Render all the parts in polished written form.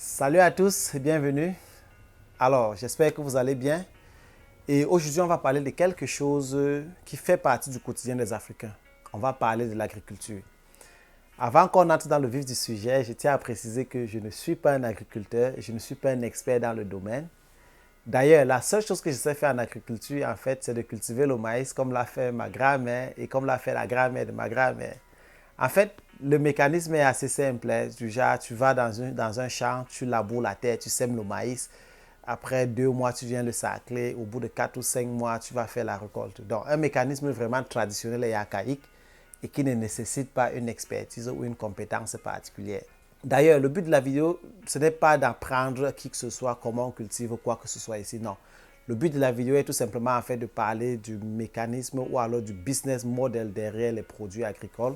Salut à tous et bienvenue. Alors, j'espère que vous allez bien. Et aujourd'hui, on va parler de quelque chose qui fait partie du quotidien des Africains. On va parler de l'agriculture. Avant qu'on entre dans le vif du sujet, je tiens à préciser que je ne suis pas un agriculteur et je ne suis pas un expert dans le domaine. D'ailleurs, la seule chose que je sais faire en agriculture, en fait, c'est de cultiver le maïs comme l'a fait ma grand-mère et comme l'a fait la grand-mère de ma grand-mère. En fait, le mécanisme est assez simple. Du genre, tu vas dans un champ, tu laboures la terre, tu sèmes le maïs. Après 2 mois, tu viens le sacler. Au bout de 4 ou 5 mois, tu vas faire la récolte. Donc, un mécanisme vraiment traditionnel et archaïque et qui ne nécessite pas une expertise ou une compétence particulière. D'ailleurs, le but de la vidéo, ce n'est pas d'apprendre qui que ce soit comment on cultive ou quoi que ce soit ici, non. Le but de la vidéo est tout simplement en fait de parler du mécanisme ou alors du business model derrière les produits agricoles.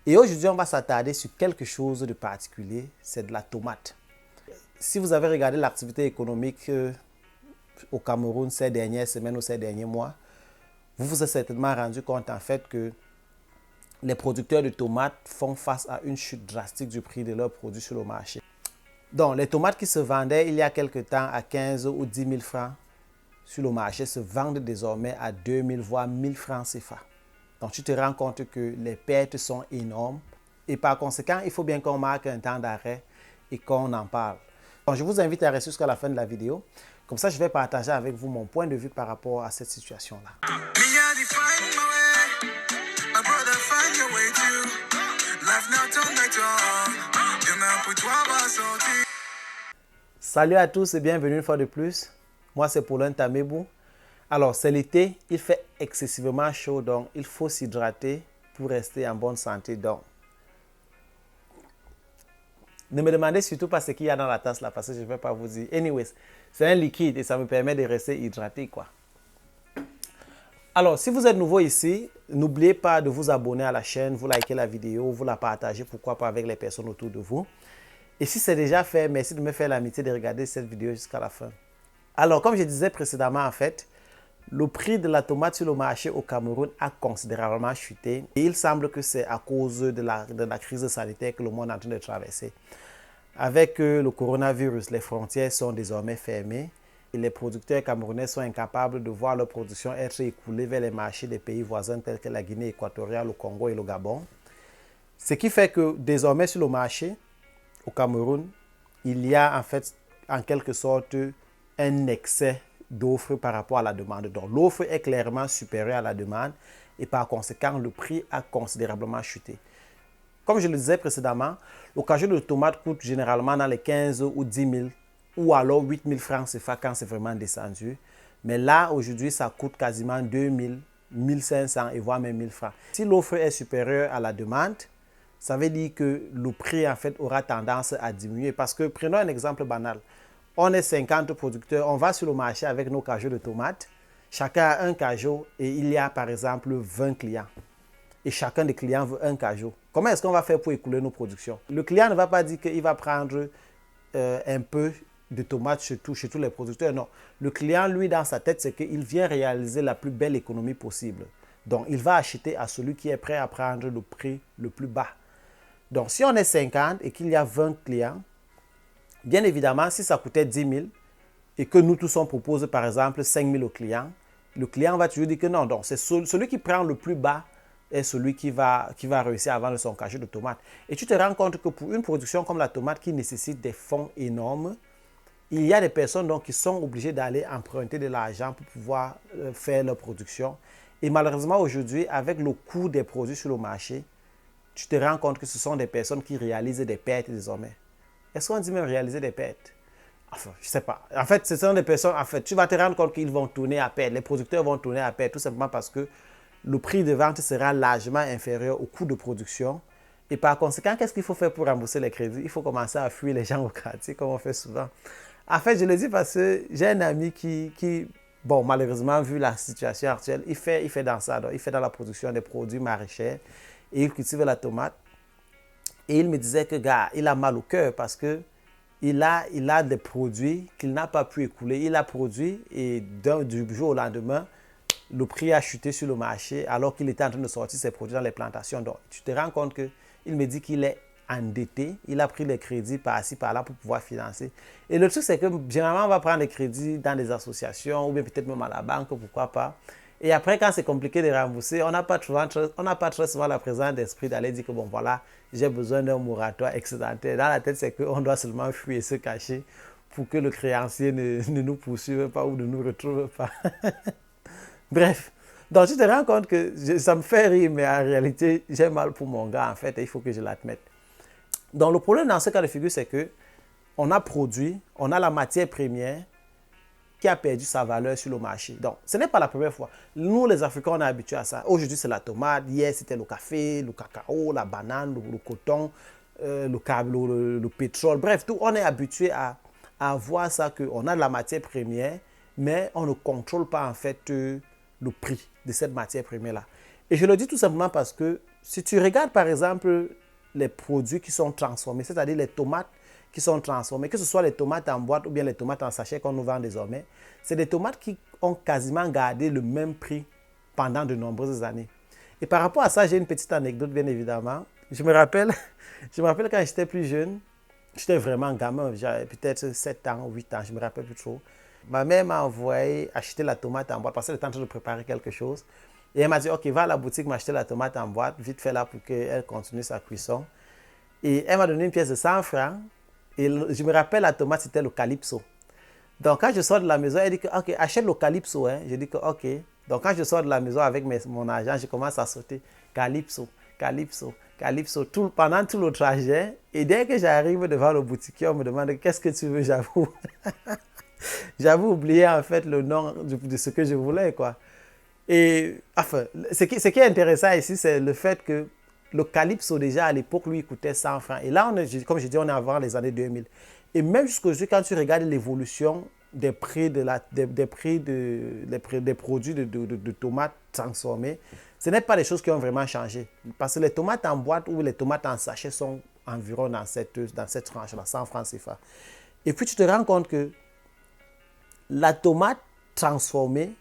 Et aujourd'hui, on va s'attarder sur quelque chose de particulier, c'est de la tomate. Si vous avez regardé l'activité économique au Cameroun ces dernières semaines ou ces derniers mois, vous vous êtes certainement rendu compte en fait que les producteurs de tomates font face à une chute drastique du prix de leurs produits sur le marché. Donc, les tomates qui se vendaient il y a quelque temps à 15 ou 10 000 francs sur le marché se vendent désormais à 2 000 voire 1 000 francs CFA. Donc, tu te rends compte que les pertes sont énormes et par conséquent, il faut bien qu'on marque un temps d'arrêt et qu'on en parle. Donc, je vous invite à rester jusqu'à la fin de la vidéo. Comme ça, je vais partager avec vous mon point de vue par rapport à cette situation-là. Salut à tous et bienvenue une fois de plus. Moi, c'est Paulin Tamebou. Alors, c'est l'été, il fait excessivement chaud, donc il faut s'hydrater pour rester en bonne santé. Donc, ne me demandez surtout pas ce qu'il y a dans la tasse là, parce que je ne vais pas vous dire. Anyways, c'est un liquide et ça me permet de rester hydraté, quoi. Alors, si vous êtes nouveau ici, n'oubliez pas de vous abonner à la chaîne, vous likez la vidéo, vous la partagez, pourquoi pas avec les personnes autour de vous. Et si c'est déjà fait, merci de me faire l'amitié de regarder cette vidéo jusqu'à la fin. Alors, comme je disais précédemment, en fait, le prix de la tomate sur le marché au Cameroun a considérablement chuté. Et il semble que c'est à cause de la crise sanitaire que le monde est en train de traverser. Avec le coronavirus, les frontières sont désormais fermées et les producteurs camerounais sont incapables de voir leur production être écoulée vers les marchés des pays voisins tels que la Guinée équatoriale, le Congo et le Gabon. Ce qui fait que désormais sur le marché au Cameroun, il y a en fait en quelque sorte un excès d'offres par rapport à la demande. Donc l'offre est clairement supérieure à la demande et par conséquent le prix a considérablement chuté. Comme je le disais précédemment, le cajou de tomate coûte généralement dans les 15 ou 10 000 ou alors 8 000 francs CFA quand c'est vraiment descendu. Mais là, aujourd'hui, ça coûte quasiment 2 000, 1 500 et voire même 1 000 francs. Si l'offre est supérieure à la demande, ça veut dire que le prix en fait aura tendance à diminuer. Parce que prenons un exemple banal. On est 50 producteurs, on va sur le marché avec nos cajots de tomates. Chacun a un cajot et il y a par exemple 20 clients. Et chacun des clients veut un cajot. Comment est-ce qu'on va faire pour écouler nos productions? Le client ne va pas dire qu'il va prendre un peu de tomates chez tous les producteurs. Non. Le client, lui, dans sa tête, c'est qu'il vient réaliser la plus belle économie possible. Donc, il va acheter à celui qui est prêt à prendre le prix le plus bas. Donc, si on est 50 et qu'il y a 20 clients, bien évidemment, si ça coûtait 10 000 et que nous tous on propose par exemple 5 000 au client, le client va toujours dire que non. Donc, c'est celui qui prend le plus bas est celui qui va réussir à vendre son cajou de tomates. Et tu te rends compte que pour une production comme la tomate qui nécessite des fonds énormes, il y a des personnes donc, qui sont obligées d'aller emprunter de l'argent pour pouvoir faire leur production. Et malheureusement aujourd'hui, avec le coût des produits sur le marché, tu te rends compte que ce sont des personnes qui réalisent des pertes désormais. Est-ce qu'on dit même réaliser des pertes? Enfin, je ne sais pas. En fait, ce sont des personnes, en fait, tu vas te rendre compte qu'ils vont tourner à perte. Les producteurs vont tourner à perte tout simplement parce que le prix de vente sera largement inférieur au coût de production. Et par conséquent, qu'est-ce qu'il faut faire pour rembourser les crédits? Il faut commencer à fuir les gens au quartier, comme on fait souvent. En fait, je le dis parce que j'ai un ami qui bon, malheureusement, vu la situation actuelle, il fait dans ça. Donc, il fait dans la production des produits maraîchers et il cultive la tomate. Et il me disait que, gars, il a mal au cœur parce que il a des produits qu'il n'a pas pu écouler. Il a produit et du jour au lendemain, le prix a chuté sur le marché alors qu'il était en train de sortir ses produits dans les plantations. Donc, tu te rends compte qu'il me dit qu'il est endetté. Il a pris les crédits par-ci, par-là pour pouvoir financer. Et le truc, c'est que généralement, on va prendre les crédits dans des associations ou bien peut-être même à la banque, pourquoi pas. Et après, quand c'est compliqué de rembourser, on n'a pas très souvent la présence d'esprit d'aller dire que bon, voilà, j'ai besoin d'un moratoire excédentaire. Dans la tête, c'est qu'on doit seulement fuir et se cacher pour que le créancier ne nous poursuive pas ou ne nous retrouve pas. Bref, donc tu te rends compte que ça me fait rire, mais en réalité, j'ai mal pour mon gars, en fait, et il faut que je l'admette. Donc le problème dans ce cas de figure, c'est que on a produit, on a la matière première qui a perdu sa valeur sur le marché. Donc, ce n'est pas la première fois. Nous, les Africains, on est habitués à ça. Aujourd'hui, c'est la tomate. Hier, c'était le café, le cacao, la banane, le coton, le pétrole. Bref, tout, on est habitué à voir ça, qu'on a de la matière première, mais on ne contrôle pas, en fait, le prix de cette matière première-là. Et je le dis tout simplement parce que si tu regardes, par exemple, les produits qui sont transformés, c'est-à-dire les tomates qui sont transformées, que ce soit les tomates en boîte ou bien les tomates en sachet qu'on nous vend désormais, c'est des tomates qui ont quasiment gardé le même prix pendant de nombreuses années. Et par rapport à ça, j'ai une petite anecdote, bien évidemment. Je me rappelle quand j'étais plus jeune, j'étais vraiment gamin, j'avais peut-être 7 ans, 8 ans, je ne me rappelle plus trop. Ma mère m'a envoyé acheter la tomate en boîte parce qu'elle était en train de préparer quelque chose. Et elle m'a dit, ok, va à la boutique m'acheter la tomate en boîte, vite fait là pour qu'elle continue sa cuisson. Et elle m'a donné une pièce de 100 francs. Et je me rappelle, la tomate, c'était le Calypso. Donc, quand je sors de la maison, elle dit que, ok, achète le Calypso. Hein. Je dis que, ok. Donc, quand je sors de la maison avec mon argent, je commence à sauter. Calypso, Calypso, Calypso, pendant tout le trajet. Et dès que j'arrive devant le boutiquier, on me demande, qu'est-ce que tu veux, j'avoue. J'avoue oublier, en fait, le nom de ce que je voulais, quoi. Et, enfin, ce qui est intéressant ici, c'est le fait que le Calypso, déjà, à l'époque, lui, coûtait 100 francs. Et là, comme je dis, on est avant les années 2000. Et même jusqu'aujourd'hui, quand tu regardes l'évolution des prix, des produits de tomates transformées, ce n'est pas des choses qui ont vraiment changé. Parce que les tomates en boîte ou les tomates en sachet sont environ dans cette tranche-là, 100 francs CFA. Et puis, tu te rends compte que la tomate transformée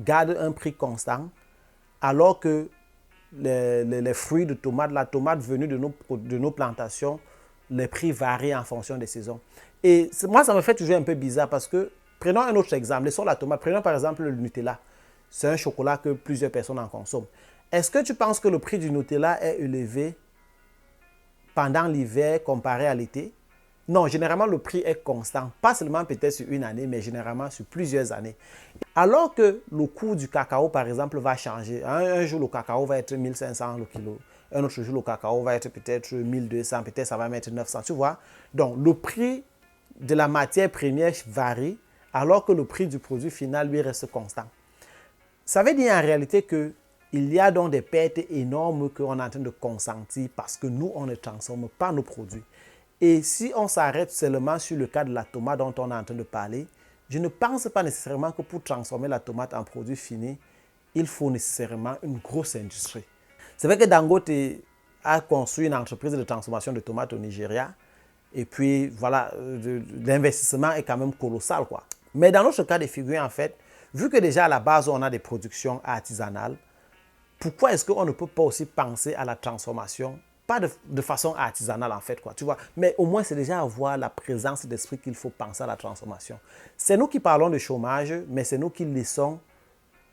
garde un prix constant, alors que les fruits de tomates, la tomate venue de nos plantations, les prix varient en fonction des saisons. Et moi, ça me fait toujours un peu bizarre parce que, prenons un autre exemple, laissons la tomate, prenons par exemple le Nutella. C'est un chocolat que plusieurs personnes en consomment. Est-ce que tu penses que le prix du Nutella est élevé pendant l'hiver comparé à l'été? Non, généralement, le prix est constant. Pas seulement peut-être sur une année, mais généralement sur plusieurs années. Alors que le coût du cacao, par exemple, va changer. Un jour, le cacao va être 1500 le kilo. Un autre jour, le cacao va être peut-être 1200, peut-être ça va mettre 900, tu vois. Donc, le prix de la matière première varie, alors que le prix du produit final, lui, reste constant. Ça veut dire en réalité qu'il y a donc des pertes énormes qu'on est en train de consentir parce que nous, on ne transforme pas nos produits. Et si on s'arrête seulement sur le cas de la tomate dont on est en train de parler, je ne pense pas nécessairement que pour transformer la tomate en produit fini, il faut nécessairement une grosse industrie. C'est vrai que Dangote a construit une entreprise de transformation de tomates au Nigeria. Et puis, voilà, l'investissement est quand même colossal, quoi. Mais dans notre cas de figure, en fait, vu que déjà à la base, on a des productions artisanales, pourquoi est-ce qu'on ne peut pas aussi penser à la transformation? Pas de façon artisanale en fait, quoi, tu vois. Mais au moins, c'est déjà avoir la présence d'esprit qu'il faut penser à la transformation. C'est nous qui parlons de chômage, mais c'est nous qui laissons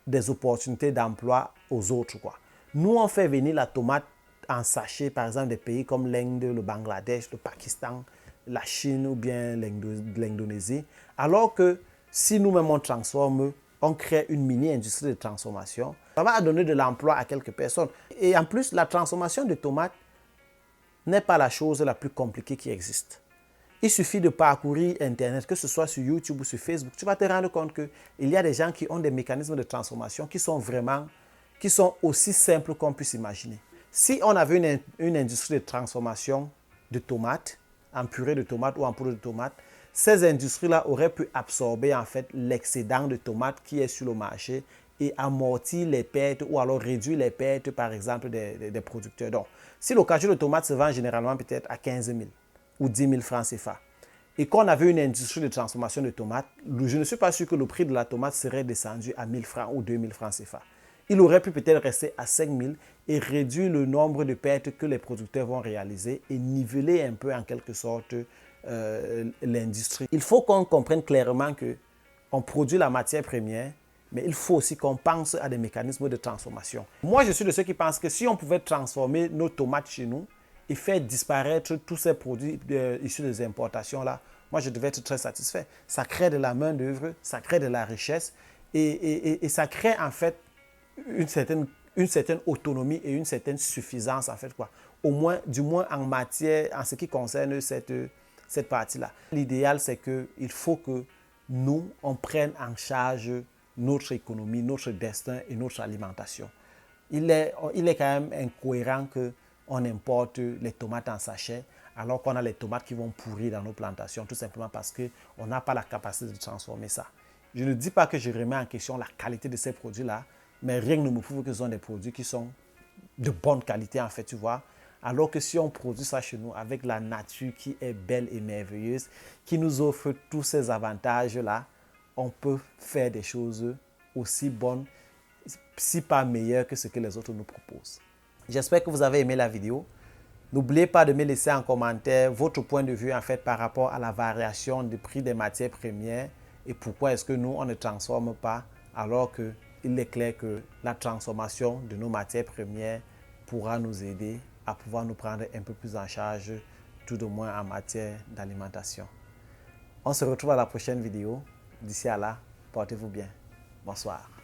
des opportunités d'emploi aux autres, quoi. Nous, on fait venir la tomate en sachet, par exemple, des pays comme l'Inde, le Bangladesh, le Pakistan, la Chine ou bien l'Indonésie. Alors que si nous-mêmes on transforme, on crée une mini-industrie de transformation, ça va donner de l'emploi à quelques personnes. Et en plus, la transformation de tomates n'est pas la chose la plus compliquée qui existe. Il suffit de parcourir Internet, que ce soit sur YouTube ou sur Facebook, tu vas te rendre compte qu'il y a des gens qui ont des mécanismes de transformation qui sont aussi simples qu'on puisse imaginer. Si on avait une industrie de transformation de tomates, en purée de tomates ou en poudre de tomates, ces industries-là auraient pu absorber en fait l'excédent de tomates qui est sur le marché et amortir les pertes ou alors réduire les pertes, par exemple, des producteurs. Donc, si le cajou de tomates se vend généralement peut-être à 15 000 ou 10 000 francs CFA et qu'on avait une industrie de transformation de tomates, je ne suis pas sûr que le prix de la tomate serait descendu à 1 000 francs ou 2 000 francs CFA. il aurait pu peut-être rester à 5 000 et réduire le nombre de pertes que les producteurs vont réaliser et niveler un peu en quelque sorte l'industrie. Il faut qu'on comprenne clairement qu'on produit la matière première, mais il faut aussi qu'on pense à des mécanismes de transformation. Moi, je suis de ceux qui pensent que si on pouvait transformer nos tomates chez nous et faire disparaître tous ces produits issus des importations-là, moi, je devais être très satisfait. Ça crée de la main-d'œuvre, ça crée de la richesse et ça crée en fait une certaine autonomie et une certaine suffisance, en fait, quoi. Au moins, du moins en matière, en ce qui concerne cette partie-là. L'idéal, c'est qu'il faut que nous, on prenne en charge notre économie, notre destin et notre alimentation. Il est quand même incohérent qu'on importe les tomates en sachet alors qu'on a les tomates qui vont pourrir dans nos plantations, tout simplement parce qu'on n'a pas la capacité de transformer ça. Je ne dis pas que je remets en question la qualité de ces produits-là, mais rien ne me prouve que ce sont des produits qui sont de bonne qualité, en fait, tu vois. Alors que si on produit ça chez nous avec la nature qui est belle et merveilleuse, qui nous offre tous ces avantages-là, on peut faire des choses aussi bonnes, si pas meilleures que ce que les autres nous proposent. J'espère que vous avez aimé la vidéo. N'oubliez pas de me laisser en commentaire votre point de vue en fait par rapport à la variation du prix des matières premières et pourquoi est-ce que nous, on ne transforme pas alors qu'il est clair que la transformation de nos matières premières pourra nous aider à pouvoir nous prendre un peu plus en charge, tout au moins en matière d'alimentation. On se retrouve à la prochaine vidéo. D'ici à là, portez-vous bien. Bonsoir.